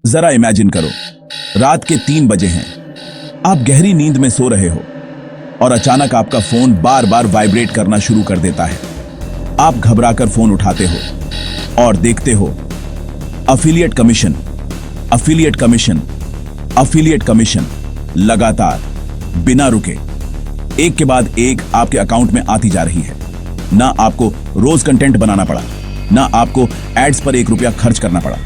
जरा इमेजिन करो, रात के 3 बजे हैं, आप गहरी नींद में सो रहे हो और अचानक आपका फोन बार बार वाइब्रेट करना शुरू कर देता है। आप घबराकर फोन उठाते हो और देखते हो affiliate commission, affiliate commission, affiliate commission लगातार बिना रुके एक के बाद एक आपके अकाउंट में आती जा रही है। ना आपको रोज कंटेंट बनाना पड़ा, ना आपको एड्स पर 1 रुपया खर्च करना पड़ा,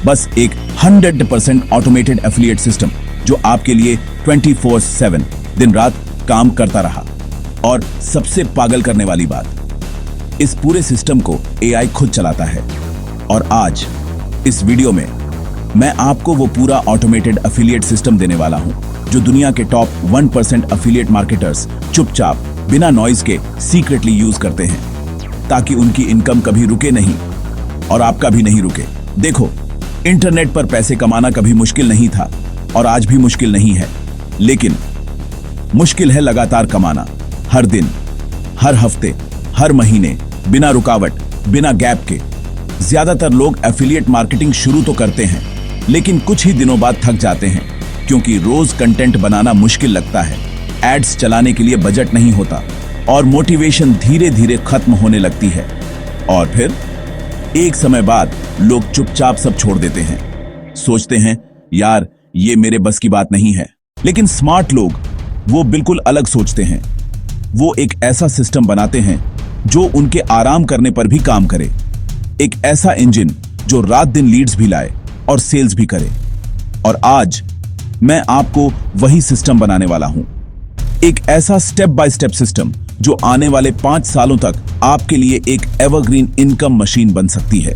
बस एक 100% ऑटोमेटेड एफिलिएट सिस्टम जो आपके लिए 24/7 दिन रात काम करता रहा। और सबसे पागल करने वाली बात, इस पूरे सिस्टम को एआई खुद चलाता है। और आज इस वीडियो में मैं आपको वो पूरा ऑटोमेटेड एफिलिएट सिस्टम देने वाला हूं जो दुनिया के टॉप 1% एफिलिएट मार्केटर्स चुपचाप बिना नॉइज के सीक्रेटली यूज करते हैं, ताकि उनकी इनकम कभी रुके नहीं और आपका भी नहीं रुके। देखो, इंटरनेट पर पैसे कमाना कभी मुश्किल नहीं था और आज भी मुश्किल नहीं है, लेकिन मुश्किल है लगातार कमाना, हर दिन, हर हफ्ते, हर महीने, बिना रुकावट, बिना गैप के। ज्यादातर लोग एफिलिएट मार्केटिंग शुरू तो करते हैं, लेकिन कुछ ही दिनों बाद थक जाते हैं, क्योंकि रोज कंटेंट बनाना मुश्किल लगता है, एड्स चलाने के लिए बजट नहीं होता और मोटिवेशन धीरे धीरे खत्म होने लगती है। और फिर एक समय बाद लोग चुपचाप सब छोड़ देते हैं, सोचते हैं यार ये मेरे बस की बात नहीं है। लेकिन स्मार्ट लोग वो बिल्कुल अलग सोचते हैं। वो एक ऐसा सिस्टम बनाते हैं जो उनके आराम करने पर भी काम करे, एक ऐसा इंजन जो रात दिन लीड्स भी लाए और सेल्स भी करे। और आज मैं आपको वही सिस्टम बनाने वाला हूं, एक ऐसा स्टेप बाय स्टेप सिस्टम जो आने वाले 5 सालों तक आपके लिए एक एवरग्रीन इनकम मशीन बन सकती है।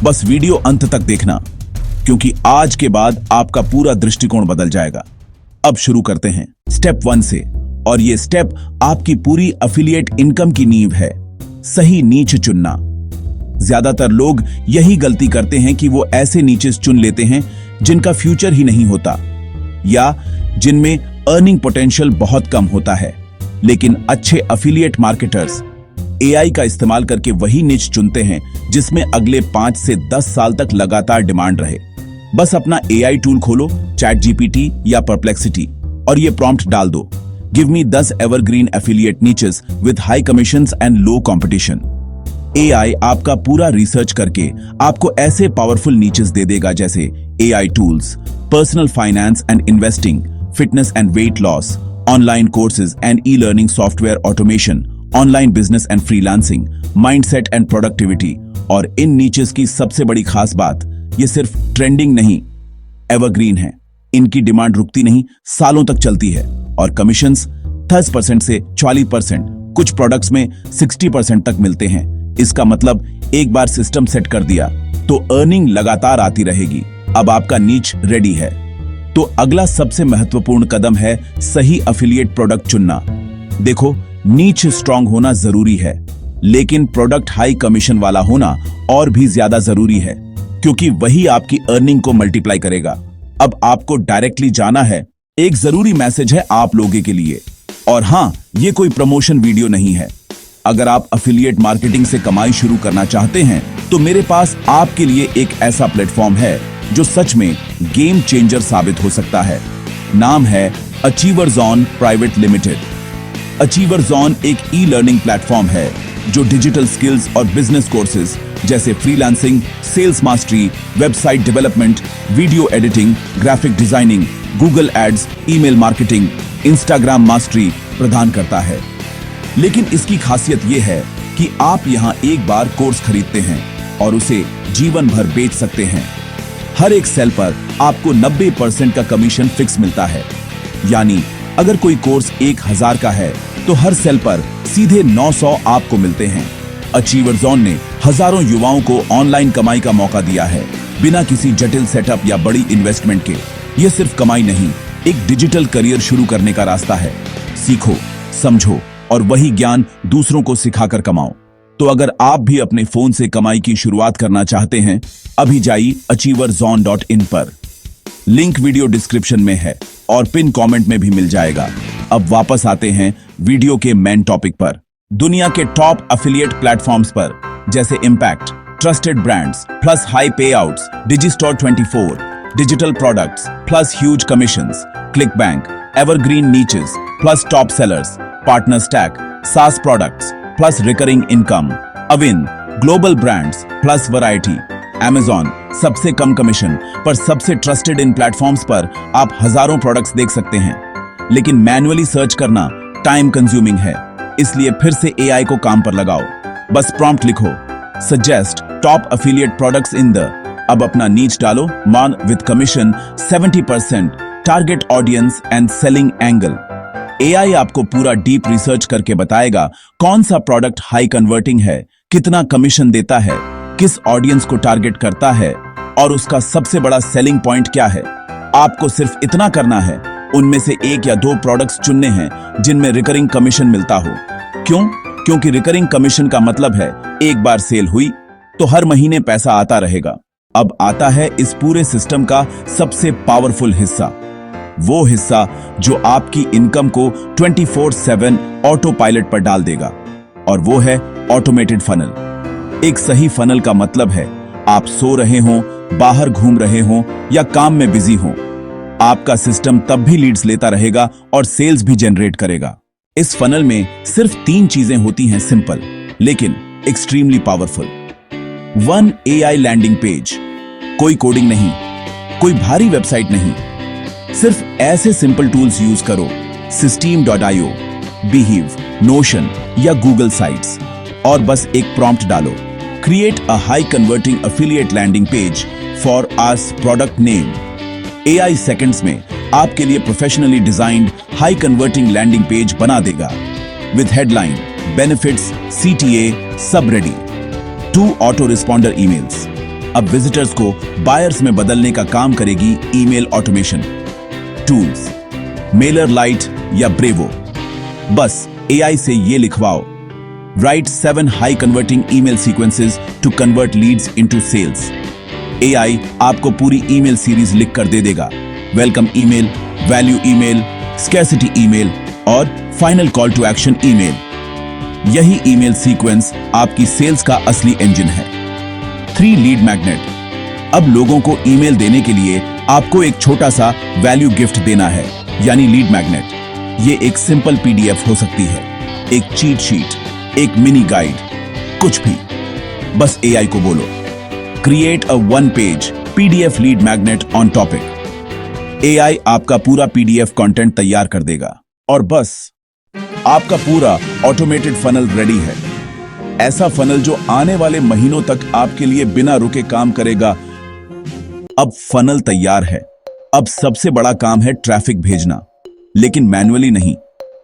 बस वीडियो अंत तक देखना, क्योंकि आज के बाद आपका पूरा दृष्टिकोण बदल जाएगा। अब शुरू करते हैं स्टेप 1 से, और ये स्टेप आपकी पूरी एफिलिएट इनकम की नींव है, सही नीच चुनना। ज्यादातर लोग यही गलती करते हैं कि वो ऐसे नीचेस चुन लेते हैं जिनका फ्यूचर ही नहीं होता या जिनमें अर्निंग पोटेंशियल बहुत कम होता है। लेकिन अच्छे एफिलिएट मार्केटर्स एआई का इस्तेमाल करके वही निच चुनते हैं जिसमें अगले 5 से 10 साल तक लगातार डिमांड रहे। बस अपना एआई टूल खोलो, चैट जीपीटी या परप्लेक्सिटी, और ये प्रॉम्प्ट डाल दो, give me 10 evergreen affiliate niches with high commissions and low competition. AI आपका पूरा रिसर्च करके आपको ऐसे पावरफुल नीचेस दे देगा जैसे AI tools, personal finance and investing, fitness and weight loss, online courses and e learning software automation, online business and freelancing, mindset and productivity. और इन niches की सबसे बड़ी खास बात, ये सिर्फ ट्रेंडिंग नहीं, एवरग्रीन है। इनकी डिमांड रुकती नहीं, सालों तक चलती है। और कमीशंस 10% से 40%, कुछ प्रोडक्ट्स में 60% तक मिलते हैं। इसका मतलब एक बार सिस्टम सेट कर दिया तो अर्निंग लगातार आती रहेगी। अब आपका नीच रेडी है, तो अगला सबसे महत्वपूर्ण कदम है सही एफिलिएट प्रोडक्ट चुनना। देखो, नीच स्ट्रांग होना जरूरी है, लेकिन प्रोडक्ट हाई कमीशन वाला होना और भी ज्यादा जरूरी है, क्योंकि वही आपकी अर्निंग को मल्टीप्लाई करेगा। अब आपको डायरेक्टली जाना है। एक जरूरी मैसेज है आप लोगों के लिए, और हां, ये कोई प्रमोशन वीडियो नहीं है। अगर आप एफिलिएट मार्केटिंग से कमाई शुरू करना चाहते हैं तो मेरे पास आपके लिए एक ऐसा प्लेटफॉर्म है जो सच में गेम चेंजर साबित हो सकता है। नाम है अचीवरजॉन प्राइवेट लिमिटेड। अचीवरजॉन एक ई लर्निंग प्लेटफॉर्म है जो डिजिटल स्किल्स और बिजनेस कोर्सेज जैसे freelancing, sales mastery, website development, video editing, graphic designing, Google ads, email marketing, Instagram mastery प्रदान करता है। लेकिन इसकी खासियत यह है कि आप यहां एक बार कोर्स खरीदते हैं और उसे जीवन भर बेच सकते हैं। हर एक सेल पर आपको 90% का कमीशन फिक्स मिलता है। यानी अगर कोई कोर्स 1000 का है तो हर सेल पर सीधे 900 आपको मिलते हैं। अचीवरजॉन ने हजारों युवाओं को ऑनलाइन कमाई का मौका दिया है, बिना किसी जटिल सेटअप या बड़ी इन्वेस्टमेंट के। यह सिर्फ कमाई नहीं, एक डिजिटल करियर शुरू करने का रास्ता है। सीखो, समझो और वही ज्ञान दूसरों को सिखाकर कमाओ। तो अगर आप भी अपने फोन से कमाई की शुरुआत करना चाहते हैं, अभी जाइए achieverzone.in पर। लिंक वीडियो डिस्क्रिप्शन में है और पिन कमेंट में भी मिल जाएगा। अब वापस आते हैं वीडियो के मेन टॉपिक पर। दुनिया के टॉप एफिलिएट प्लेटफॉर्म्स पर जैसे impact, trusted brands, plus high पे outs, डिजिस्टोर 24, digital products plus huge commissions, ClickBank, evergreen niches plus top sellers, partner stack, SaaS products plus recurring income, Avin, global brands plus variety, Amazon, सबसे कम commission पर सबसे trusted इन platforms पर आप हजारों products देख सकते हैं, लेकिन मैन्युअली सर्च करना टाइम कंज्यूमिंग है, इसलिए फिर से एआई को काम पर लगाओ। बस प्रॉम्प्ट लिखो, suggest top affiliate products in the, अब अपना नीच डालो, मान with commission 70%, target audience and selling angle. AI आपको पूरा डीप रिसर्च करके बताएगा कौन सा प्रोडक्ट हाई कन्वर्टिंग है, कितना कमीशन देता है, किस ऑडियंस को टारगेट करता है और उसका सबसे बड़ा सेलिंग पॉइंट क्या है। आपको सिर्फ इतना करना है, उनमें से एक या दो प्रोडक्ट्स चुनने हैं जिनमें रिकरिंग कमीशन मिलता हो। क्यों? क्योंकि रिकरिंग कमीशन का मतलब है एक बार सेल हुई तो हर महीने पैसा आता रहेगा। अब आता है इस पूरे सिस्टम का सबसे पावरफुल हिस्सा, वो हिस्सा जो आपकी इनकम को 24/7 ऑटो पायलट पर डाल देगा, और वो है ऑटोमेटेड फनल। एक सही फनल का मतलब है आप सो रहे हो, बाहर घूम रहे हो या काम में बिजी हो, आपका सिस्टम तब भी लीड्स लेता रहेगा और सेल्स भी जनरेट करेगा। इस फनल में सिर्फ 3 चीजें होती हैं, सिंपल लेकिन extremely powerful. 1 AI landing page, कोई कोडिंग नहीं, कोई भारी वेबसाइट नहीं, सिर्फ ऐसे सिंपल टूल्स यूज करो, Systeme.io, Behave, Notion या Google साइट्स, और बस एक प्रॉम्प्ट डालो, create a high converting affiliate landing page for us product name. AI seconds में आपके लिए professionally designed high converting landing page बना देगा विद हेडलाइन, बेनिफिट्स, CTA सब रेडी। 2 ऑटो रिस्पॉन्डर ईमेल्स, अब विजिटर्स को बायर्स में बदलने का काम करेगी email automation. Tools, Mailer Lite या ब्रेवो, बस एआई से ये लिखवाओ, write 7 high converting email sequences to convert leads into sales. AI आपको पूरी ईमेल सीरीज लिख कर दे देगा, welcome email, value email, scarcity email और final call to action email. यही ईमेल सीक्वेंस आपकी सेल्स का असली इंजन है। 3 लीड मैग्नेट, अब लोगों को ईमेल देने के लिए आपको एक छोटा सा वैल्यू गिफ्ट देना है, यानी लीड मैग्नेट। ये एक सिंपल PDF हो सकती है, एक चीट शीट, एक मिनी गाइड, कुछ भी। बस एआई को बोलो, create a 1 page PDF lead magnet on topic. AI आपका पूरा PDF कंटेंट तैयार कर देगा और बस आपका पूरा ऑटोमेटेड फनल रेडी है। ऐसा फनल जो आने वाले महीनों तक आपके लिए बिना रुके काम करेगा। अब फनल तैयार है, अब सबसे बड़ा काम है ट्रैफिक भेजना, लेकिन मैन्युअली नहीं।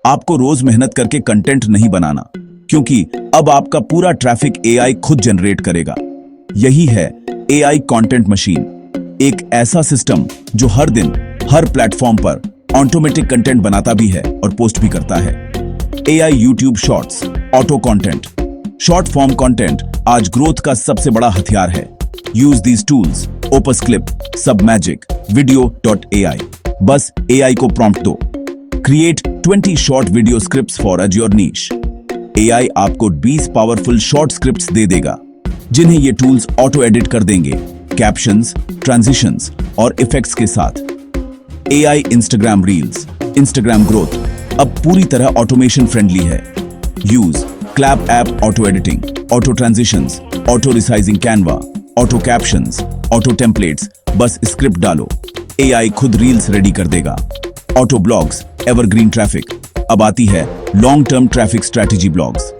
आपको रोज मेहनत करके कंटेंट नहीं बनाना, क्योंकि अब आपका पूरा ट्रैफिक एआई खुद जनरेट करेगा। यही है एआई कंटेंट मशीन, एक ऐसा सिस्टम जो हर दिन हर प्लेटफॉर्म पर ऑटोमेटिक कंटेंट बनाता भी है और पोस्ट भी करता है। AI YouTube shorts, auto content, short form content आज ग्रोथ का सबसे बड़ा हथियार है। Use these tools, Opus Clip, Submagic, video.ai। बस एआई को प्रॉम्प्ट दो, create 20 short video scripts for your niche. AI आपको 20 पावरफुल शॉर्ट स्क्रिप्ट्स दे देगा, जिन्हें ये टूल्स ऑटो एडिट कर देंगे, कैप्शंस, ट्रांजिशंस और इफेक्ट्स के साथ। AI Instagram reels, Instagram growth अब पूरी तरह ऑटोमेशन फ्रेंडली है। Use clap app auto editing, auto transitions, auto resizing Canva, auto captions, auto templates, बस स्क्रिप्ट डालो, एआई खुद रील्स रेडी कर देगा। ऑटो ब्लॉग्स, एवरग्रीन ट्रैफिक, अब आती है long term traffic strategy blogs.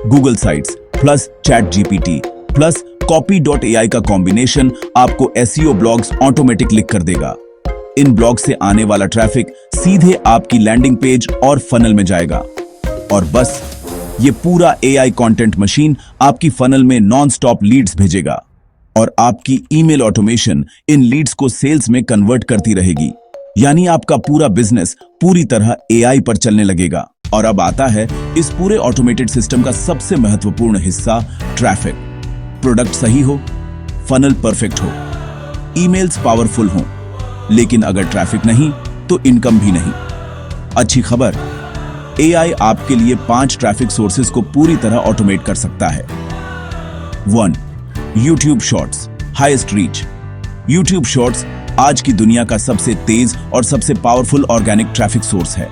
Google sites plus chat GPT plus copy.ai का combination आपको SEO ब्लॉग्स ऑटोमेटिक लिख कर देगा। इन ब्लॉग से आने वाला ट्रैफिक सीधे आपकी लैंडिंग पेज और फनल में जाएगा, और बस ये पूरा एआई कंटेंट मशीन आपकी फनल में नॉन स्टॉप लीड्स भेजेगा, और आपकी ईमेल ऑटोमेशन इन लीड्स को सेल्स में कन्वर्ट करती रहेगी। यानी आपका पूरा बिजनेस पूरी तरह एआई पर चलने लगेगा। और अब आता है इस पूरे ऑटोमेटेड सिस्टम का सबसे महत्वपूर्ण हिस्सा, ट्रैफिक। प्रोडक्ट सही हो, फनल परफेक्ट हो, ईमेल्स पावरफुल हो, लेकिन अगर ट्रैफिक नहीं तो इनकम भी नहीं। अच्छी खबर, एआई आपके लिए 5 ट्रैफिक सोर्सेज को पूरी तरह ऑटोमेट कर सकता है। 1. YouTube shorts, highest reach. YouTube shorts आज की दुनिया का सबसे तेज और सबसे पावरफुल ऑर्गेनिक ट्रैफिक सोर्स है।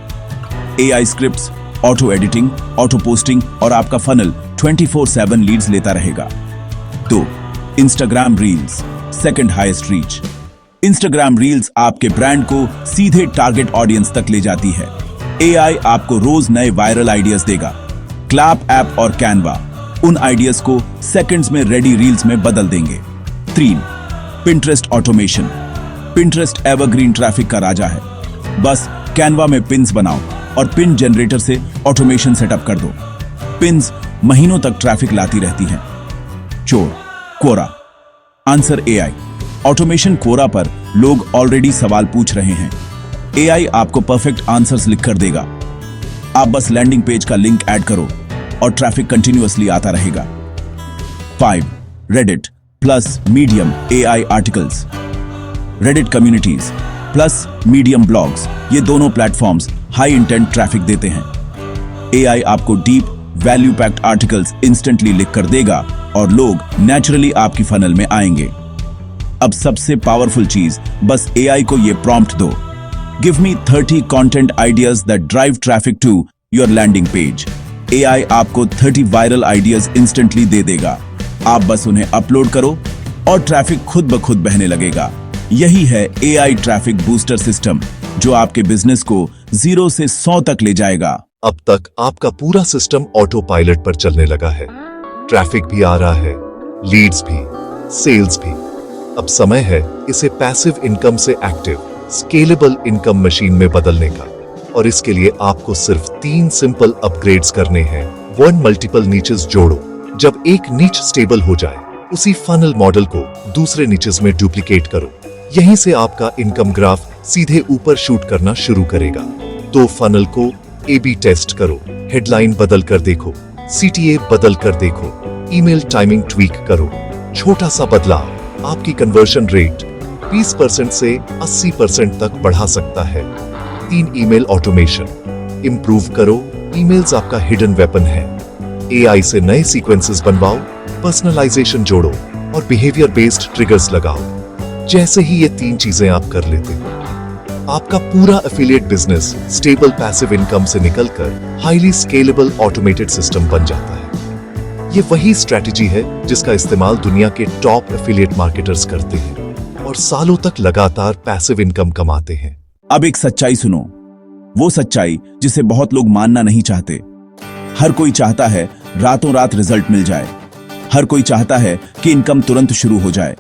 AI scripts, auto editing, auto posting और आपका फनल 24/7 लीड्स लेता रहेगा। 2. Instagram reels, second highest reach. Instagram reels आपके ब्रांड को सीधे टारगेट ऑडियंस तक ले जाती है। AI आपको रोज नए वायरल आइडियाज देगा। क्लैप ऐप और कैनवा उन आइडियाज को सेकंड्स में रेडी रील्स में बदल देंगे। 3. Pinterest automation. Pinterest evergreen traffic का राजा है। बस कैनवा में पिन्स बनाओ और पिन जनरेटर से ऑटोमेशन सेटअप कर दो। पिन्स महीनों तक ट्रैफिक लाती रहती हैं। 4. Quora. Answer AI। Automation Quora पर लोग ऑलरेडी सवाल पूछ रहे हैं। AI आपको परफेक्ट आंसर्स लिखकर देगा। आप बस लैंडिंग पेज का लिंक ऐड करो और ट्रैफिक कंटिन्यूअसली आता रहेगा। 5. Reddit plus medium AI articles. Reddit communities plus medium blogs, ये दोनों प्लेटफॉर्म्स हाई इंटेंट ट्रैफिक देते हैं। AI आपको deep value packed articles instantly लिख कर देगा और लोग नेचुरली आपकी फनल में आएंगे। अब सबसे पावरफुल चीज, बस AI को ये प्रॉम्प्ट दो, give me 30 content ideas that drive traffic to your landing page. AI आपको 30 वायरल आइडियाज इंस्टेंटली दे देगा। आप बस उन्हें अपलोड करो और ट्रैफिक खुद ब खुद बहने लगेगा। यही है AI ट्रैफिक बूस्टर सिस्टम, जो आपके बिजनेस को 0 से 100 तक ले जाएगा। अब तक आपका पूरा सिस्टम ऑटो पायलट पर चलने लगा है। ट्रैफिक भी आ रहा है, लीड्स भी, सेल्स भी। अब समय है इसे पैसिव इनकम से एक्टिव, स्केलेबल इनकम मशीन में बदलने का। और इसके लिए आपको सिर्फ 3 सिंपल अपग्रेड्स करने हैं। 1. मल्टीपल नीचेस जोड़ो। जब एक नीच स्टेबल हो जाए, उसी फनल मॉडल को दूसरे नीचेस में डुप्लीकेट करो। यहीं से आपका इनकम ग्राफ सीधे ऊपर शूट करना शुरू करेगा। तो फनल को AB टेस्ट करो, हेडलाइन बदल कर देखो, CTA बदल कर देखो, ईमेल टाइमिंग ट्वीक करो। छोटा सा बदलाव आपकी कन्वर्शन रेट 20% से 80% तक बढ़ा सकता है। 3. Email automation. इंप्रूव करो, ईमेल्स आपका हिडन वेपन है। AI से नए सीक्वेंसेस बनवाओ, पर्सनलाइजेशन जोड़ो और बिहेवियर बेस्ड ट्रिगर्स लगाओ। जैसे ही ये 3 चीजें आप कर लेते हो, आपका पूरा affiliate business stable passive income से निकलकर हाईली स्केलेबल ऑटोमेटेड सिस्टम बन जाता है। ये वही स्ट्रेटजी है जिसका इस्तेमाल दुनिया के टॉप एफिलिएट मार्केटर्स करते हैं और सालों तक लगातार पैसिव इनकम कमाते हैं। अब एक सच्चाई सुनो, वो सच्चाई जिसे बहुत लोग मानना नहीं चाहते। हर कोई चाहता है रातों रात रिजल्ट मिल जाए। हर कोई चाहता है कि इनकम तुरंत शुरू हो जाए।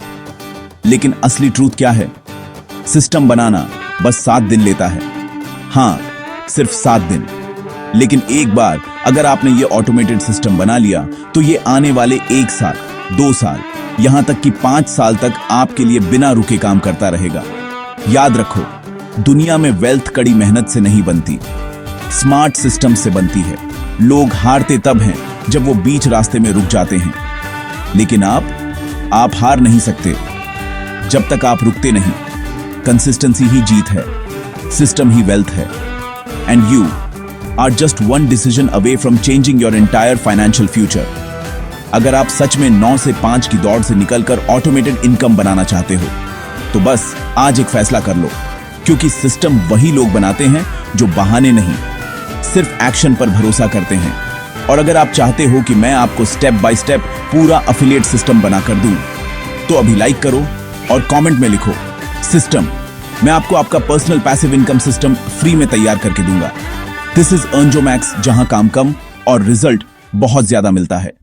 लेकिन असली ट्रूथ क्या है? सिस्टम बनाना बस 7 दिन लेता है। हाँ, सिर्फ 7 दिन। लेकिन एक बार अगर आपने ये ऑटोमेटेड सिस्टम बना लिया, तो ये आने वाले 1 साल, 2 साल, यहां तक कि 5 साल तक आपके लिए बिना रुके काम करता रहेगा। याद रखो, दुनिया में वेल्थ कड़ी मेहनत से नहीं बनती, स्मार्ट सिस्टम से बनती है। लोग हारते तब हैं जब वो बीच रास्ते में रुक जाते हैं। लेकिन आप हार नहीं सकते जब तक आप रुकते नहीं। कंसिस्टेंसी ही जीत है, सिस्टम ही वेल्थ है। And you are just 1 decision away from changing your entire financial future. अगर आप सच में 9 से 5 की दौड़ से निकलकर ऑटोमेटेड इनकम बनाना चाहते हो, तो बस आज एक फैसला कर लो, क्योंकि सिस्टम वही लोग बनाते हैं जो बहाने नहीं, सिर्फ एक्शन पर भरोसा करते हैं। और अगर आप चाहते हो कि मैं आपको स्टेप बाय स्टेप पूरा एफिलिएट सिस्टम बनाकर दूं, तो अभी लाइक करो और कमेंट में लिखो सिस्टम। मैं आपको आपका personal passive income system free में तैयार करके दूंगा। दिस इज अर्नजो मैक्स, जहां काम कम और रिजल्ट बहुत ज्यादा मिलता है।